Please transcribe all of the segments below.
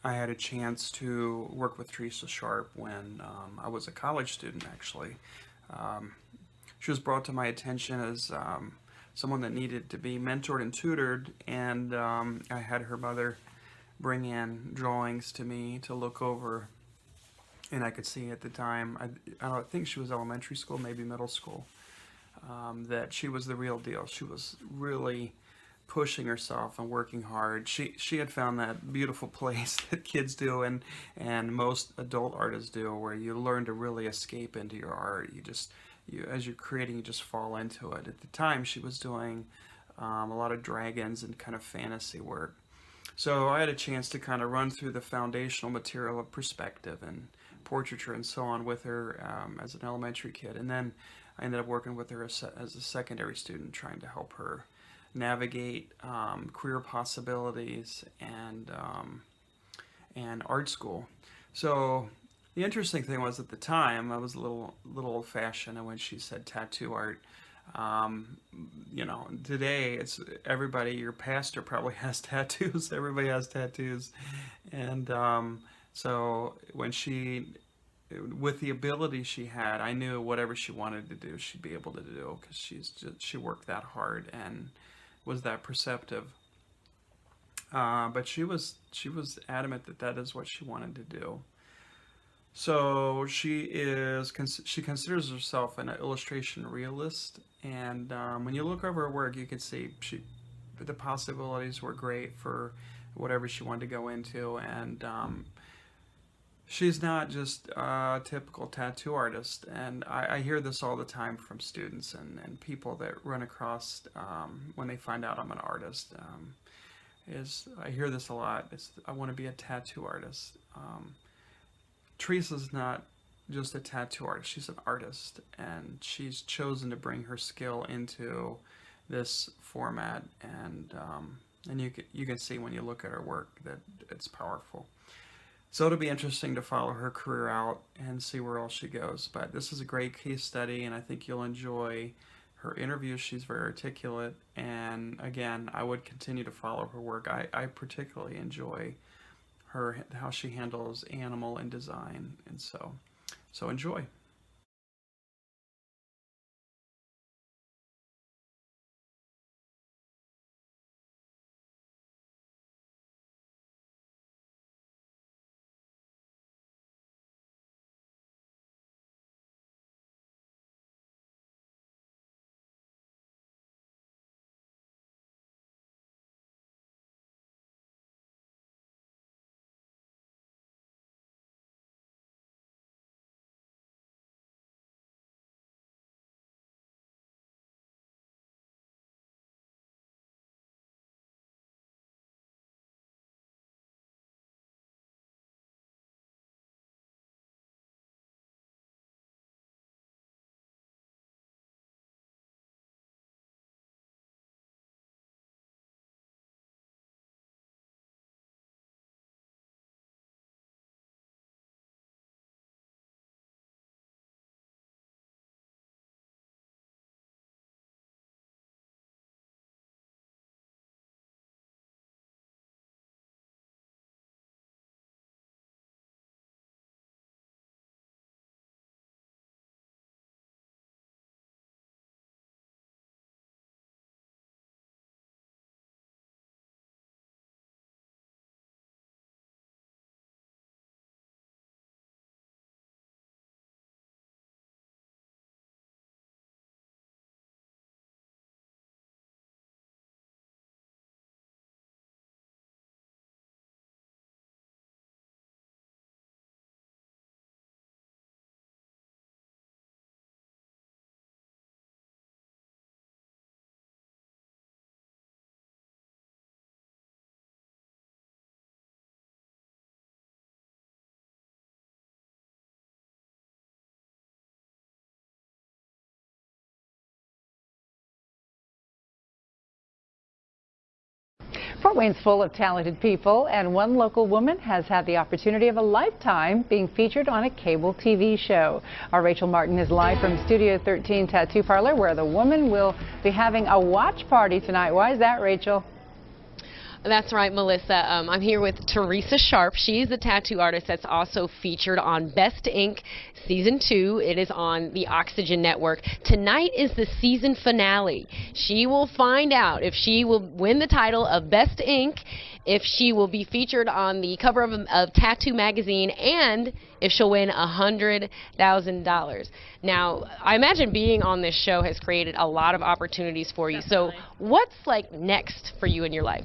I had a chance to work with Teresa Sharpe when I was a college student, actually. Um, she was brought to my attention as someone that needed to be mentored and tutored, and I had her mother bring in drawings to me to look over, and I could see at the time, I don't think she was elementary school, maybe middle school, that she was the real deal. She was really pushing herself and working hard. She had found that beautiful place that kids do and most adult artists do, where you learn to really escape into your art. You as you're creating, you just fall into it. At the time, she was doing a lot of dragons and kind of fantasy work. So I had a chance to kind of run through the foundational material of perspective and portraiture and so on with her as an elementary kid. And then I ended up working with her as a secondary student, trying to help her navigate career possibilities and art school. So the interesting thing was, at the time I was a little old fashioned, and when she said tattoo art, um, today it's everybody. Your pastor probably has tattoos. Everybody has tattoos, and so when she, with the ability she had, I knew whatever she wanted to do, she'd be able to do, because she worked that hard and was that perceptive. But she was adamant that that is what she wanted to do. So she considers herself an illustration realist, and when you look over her work, you can see the possibilities were great for whatever she wanted to go into, and she's not just a typical tattoo artist. And I hear this all the time from students and people that run across when they find out I'm an artist. Is I hear this a lot. I want to be a tattoo artist. Teresa's not just a tattoo artist, she's an artist, and she's chosen to bring her skill into this format, and you can see when you look at her work that it's powerful. So it'll be interesting to follow her career out and see where else she goes. But this is a great case study, and I think you'll enjoy her interview. She's very articulate, and again, I would continue to follow her work. I particularly enjoy how she handles animal and design, and so enjoy. Fort Wayne's full of talented people, and one local woman has had the opportunity of a lifetime being featured on a cable TV show. Our Rachel Martin is live from Studio 13 Tattoo Parlor, where the woman will be having a watch party tonight. Why is that, Rachel? That's right, Melissa. I'm here with Teresa Sharpe. She's the tattoo artist that's also featured on Best Ink Season 2. It is on the Oxygen Network. Tonight is the season finale. She will find out if she will win the title of Best Ink, if she will be featured on the cover of Tattoo Magazine, and if she'll win $100,000. Now, I imagine being on this show has created a lot of opportunities for you. Definitely. So what's like next for you in your life?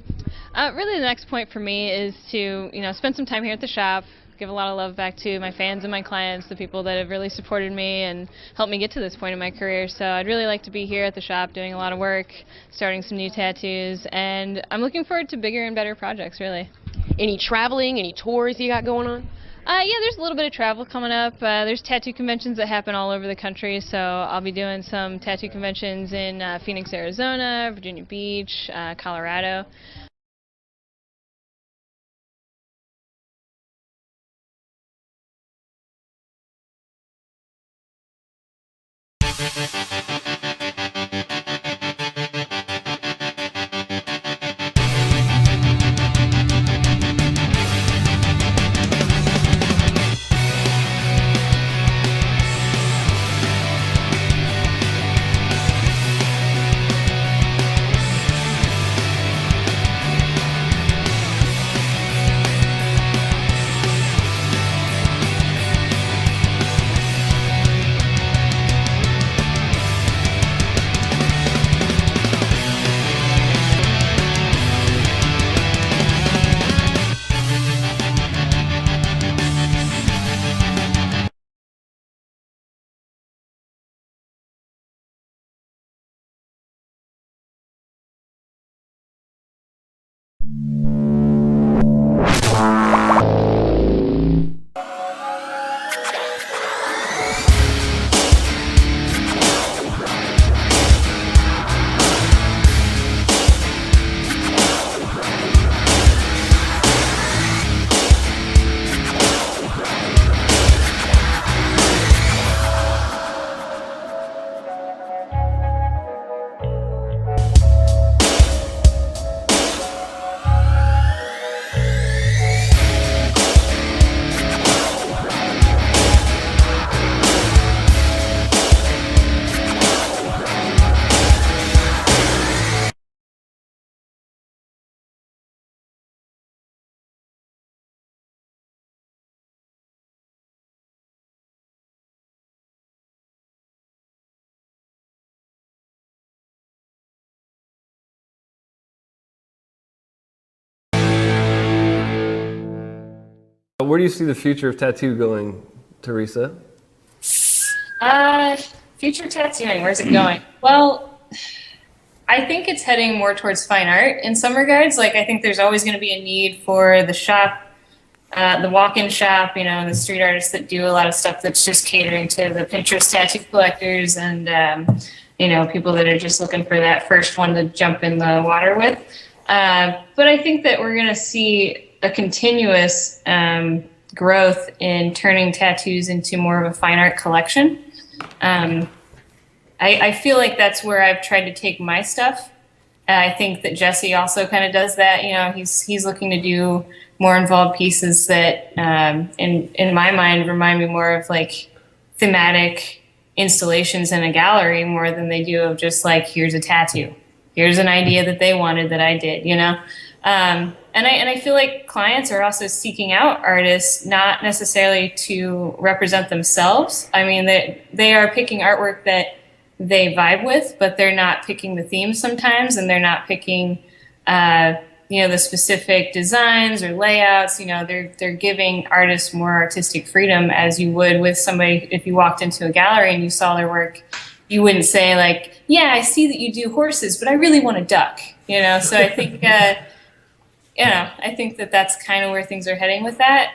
Really, the next point for me is to, spend some time here at the shop, give a lot of love back to my fans and my clients, the people that have really supported me and helped me get to this point in my career. So I'd really like to be here at the shop doing a lot of work, starting some new tattoos, and I'm looking forward to bigger and better projects, really. Any traveling, any tours you got going on? Yeah, there's a little bit of travel coming up. There's tattoo conventions that happen all over the country, so I'll be doing some tattoo conventions in Phoenix, Arizona, Virginia Beach, Colorado. Where do you see the future of tattoo going, Teresa? Future tattooing, where's it going? Well, I think it's heading more towards fine art in some regards. Like, I think there's always going to be a need for the shop, the walk-in shop, the street artists that do a lot of stuff that's just catering to the Pinterest tattoo collectors and, people that are just looking for that first one to jump in the water with. But I think that we're going to see a continuous growth in turning tattoos into more of a fine art collection. I feel like that's where I've tried to take my stuff. I think that Jesse also kind of does that. He's looking to do more involved pieces that, in my mind, remind me more of like thematic installations in a gallery more than they do of just like, here's a tattoo, here's an idea that they wanted that I did. And I feel like clients are also seeking out artists not necessarily to represent themselves. I mean, they are picking artwork that they vibe with, but they're not picking the themes sometimes, and they're not picking, the specific designs or layouts. They're giving artists more artistic freedom, as you would with somebody if you walked into a gallery and you saw their work. You wouldn't say like, yeah, I see that you do horses, but I really want a duck. So I think. I think that that's kind of where things are heading with that.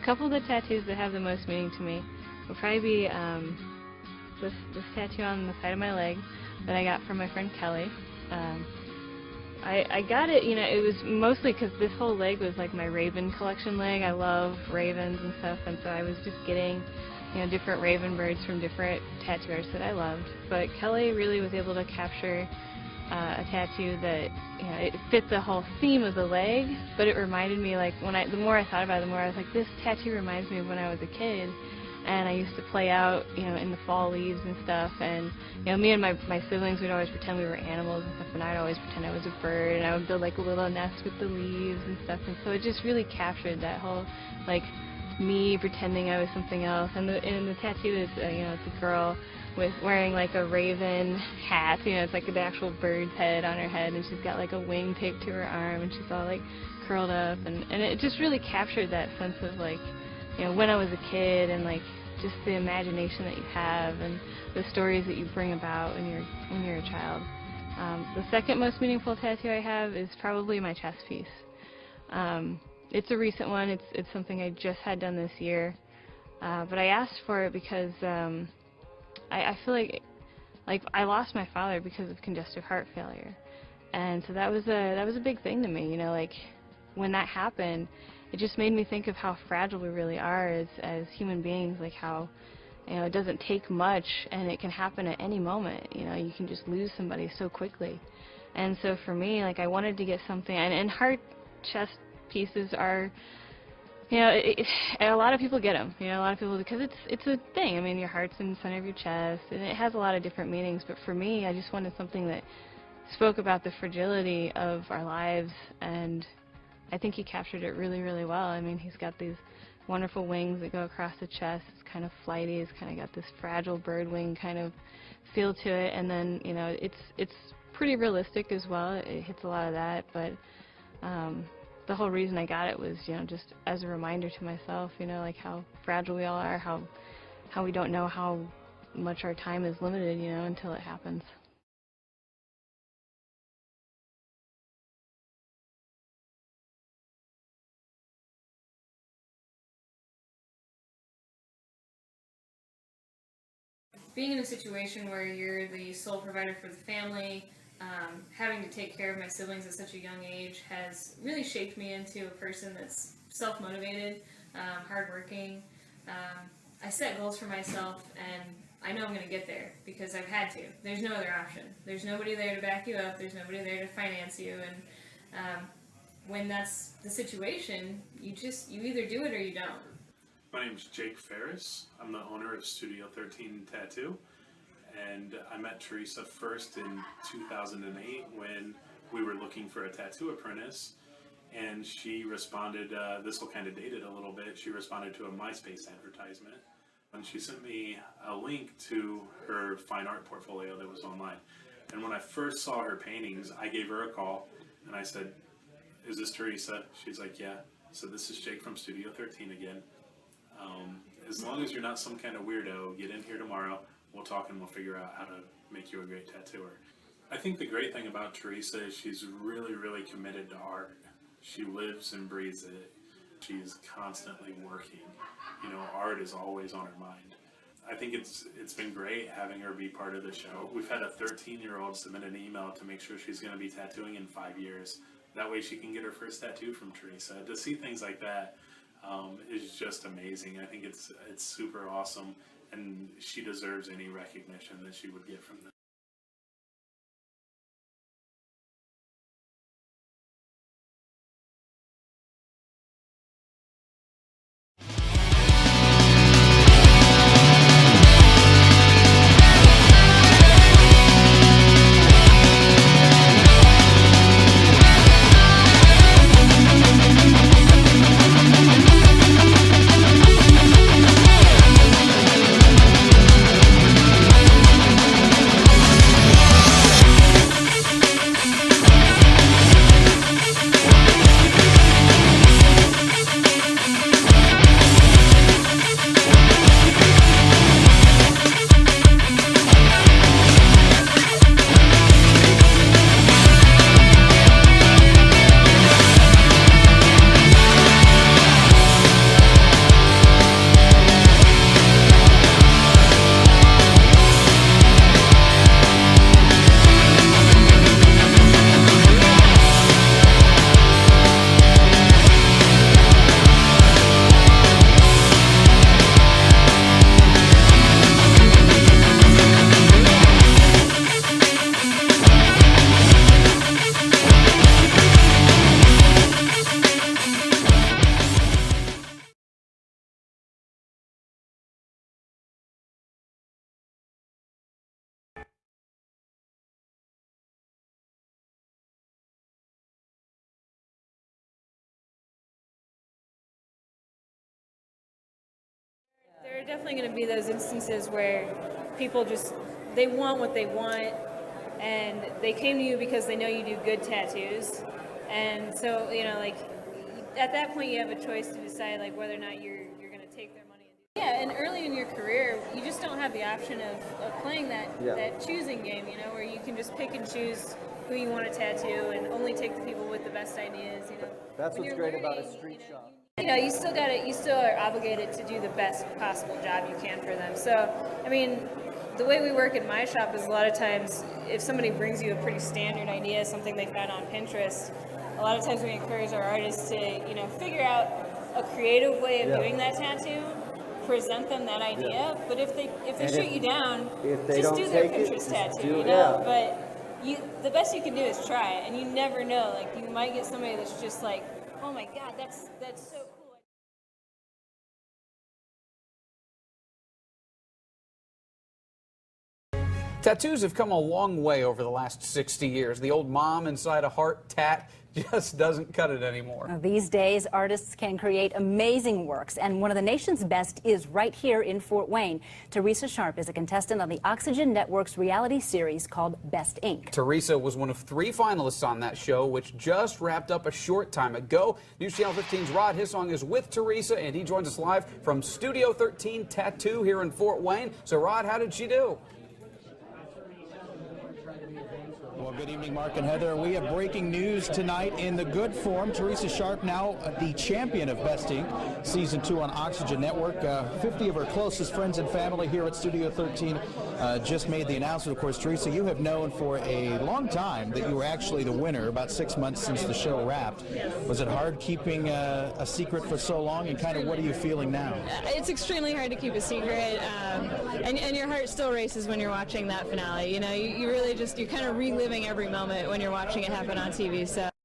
A couple of the tattoos that have the most meaning to me would probably be this tattoo on the side of my leg that I got from my friend Kelly. I got it, it was mostly because this whole leg was like my raven collection leg. I love ravens and stuff, and so I was just getting, different raven birds from different tattoo artists that I loved. But Kelly really was able to capture a tattoo that, it fit the whole theme of the leg, but it reminded me, like, the more I thought about it, the more I was like, this tattoo reminds me of when I was a kid. And I used to play out, in the fall leaves and stuff, and, me and my siblings would always pretend we were animals and stuff, and I'd always pretend I was a bird, and I would build, like, a little nest with the leaves and stuff, and so it just really captured that whole, like, me pretending I was something else. And the tattoo is, it's a girl wearing, like, a raven hat, it's like the actual bird's head on her head, and she's got, like, a wing taped to her arm, and she's all, like, curled up, and it just really captured that sense of, like, when I was a kid, and like just the imagination that you have and the stories that you bring about when you're a child. The second most meaningful tattoo I have is probably my chest piece. It's a recent one. It's something I just had done this year, but I asked for it because I feel like I lost my father because of congestive heart failure, and so that was a big thing to me. Like when that happened, it just made me think of how fragile we really are as human beings, like how, it doesn't take much and it can happen at any moment. You can just lose somebody so quickly. And so for me, like, I wanted to get something, and heart chest pieces are, a lot of people get them, a lot of people, because it's a thing. I mean, your heart's in the center of your chest, and it has a lot of different meanings, but for me, I just wanted something that spoke about the fragility of our lives, and I think he captured it really, really well. I mean, he's got these wonderful wings that go across the chest. It's kind of flighty. It's kind of got this fragile bird wing kind of feel to it. And then, it's pretty realistic as well. It hits a lot of that. But the whole reason I got it was, just as a reminder to myself, like how fragile we all are, how we don't know how much our time is limited, until it happens. Being in a situation where you're the sole provider for the family, having to take care of my siblings at such a young age has really shaped me into a person that's self-motivated, hardworking. I set goals for myself, and I know I'm going to get there because I've had to. There's no other option. There's nobody there to back you up. There's nobody there to finance you. And when that's the situation, you either do it or you don't. My name's Jake Ferris. I'm the owner of Studio 13 Tattoo, and I met Teresa first in 2008 when we were looking for a tattoo apprentice, and she responded, this will kind of date it a little bit, she responded to a MySpace advertisement, and she sent me a link to her fine art portfolio that was online. And when I first saw her paintings, I gave her a call, and I said, "Is this Teresa?" She's like, "Yeah." So "This is Jake from Studio 13 again. As long as you're not some kind of weirdo, get in here tomorrow, we'll talk and we'll figure out how to make you a great tattooer." I think the great thing about Teresa is she's really, really committed to art. She lives and breathes it. She's constantly working. Art is always on her mind. I think it's been great having her be part of the show. We've had a 13-year-old submit an email to make sure she's going to be tattooing in 5 years. That way she can get her first tattoo from Teresa. To see things like that is just amazing. I think it's super awesome, and she deserves any recognition that she would get from this. definitely going to be those instances where people they want what they want, and they came to you because they know you do good tattoos. And so, like, at that point you have a choice to decide, like, whether or not you're going to take their money. Yeah, and early in your career, you just don't have the option of playing that choosing game, where you can just pick and choose who you want to tattoo and only take the people with the best ideas, That's what's great about a street shop. You still are obligated to do the best possible job you can for them. So, I mean, the way we work at my shop is a lot of times if somebody brings you a pretty standard idea, something they found on Pinterest, a lot of times we encourage our artists to, figure out a creative way of doing that tattoo, present them that idea, but if they shoot you down, just do their Pinterest tattoo, But the best you can do is try it, and you never know. Like, you might get somebody that's just like, oh my God, that's so cool. Tattoos have come a long way over the last 60 years. The old mom inside a heart tat just doesn't cut it anymore. These days, artists can create amazing works, and one of the nation's best is right here in Fort Wayne. Teresa Sharpe is a contestant on the Oxygen Network's reality series called Best Ink. Teresa was one of 3 finalists on that show, which just wrapped up a short time ago. News Channel 15's Rod Hissong is with Teresa, and he joins us live from Studio 13 Tattoo here in Fort Wayne. So, Rod, how did she do? Well, good evening, Mark and Heather. We have breaking news tonight in the good form. Teresa Sharpe, now the champion of Best Ink, Season 2 on Oxygen Network. 50 of her closest friends and family here at Studio 13 just made the announcement. Of course, Teresa, you have known for a long time that you were actually the winner, about 6 months since the show wrapped. Was it hard keeping a secret for so long, and kind of what are you feeling now? It's extremely hard to keep a secret, and your heart still races when you're watching that finale. You really you're kind of reliving every moment when you're watching it happen on TV. So